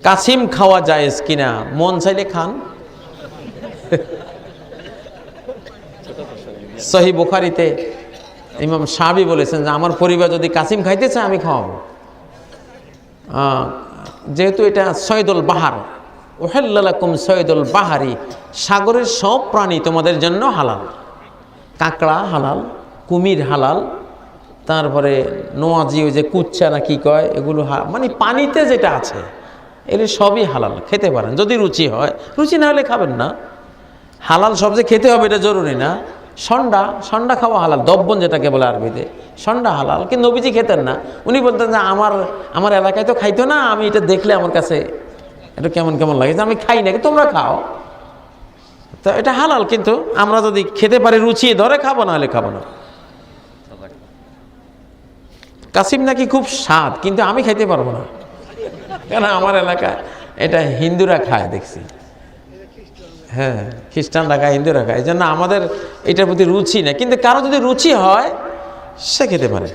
কাসিম খাওয়া জায়েজ কিনা, মন চাইলে খান। সহিহ বুখারীতে ইমাম সাহাবী বলেছেন যে আমার পরিবার যদি কাসিম খাইতে চায় আমি খাওয়াবো। যেহেতু এটা সৈয়দুল বাহার, উহিল্লা লাকুম সৈয়দুল বাহারি, সাগরের সব প্রাণী তোমাদের জন্য হালাল। কাঁকড়া হালাল, কুমির হালাল, তারপরে নোয়াজি, ওই যে কুচ্চা না কি কয়, এগুলো মানে পানিতে যেটা আছে এগুলো সবই হালাল, খেতে পারেন যদি রুচি হয়। রুচি না হলে খাবেন না। হালাল সব যে খেতে হবে এটা জরুরি না। সন্ডা খাওয়া হালাল, দব্বন যেটাকে বলে আরবিতে, সন্ডা হালাল। কিন্তু নবীজি খেতেন না। উনি বলতেন যে আমার এলাকায় তো খাইতো না, আমি এটা দেখলে আমার কাছে এটা কেমন কেমন লাগে, আমি খাই না, তোমরা খাও। তো এটা হালাল, কিন্তু আমরা যদি খেতে পারি, রুচি ধরে খাবো, না হলে খাবো না। কাসিম নাকি খুব স্বাদ, কিন্তু আমি খাইতে পারবো না, কেন আমার এলাকায় এটা হিন্দুরা খায় দেখছি। হ্যাঁ, খ্রিস্টানরা খায়, হিন্দুরা খায়, এই জন্য আমাদের এটার প্রতি রুচি না। কিন্তু কারো যদি রুচি হয় সে খেতে পারে।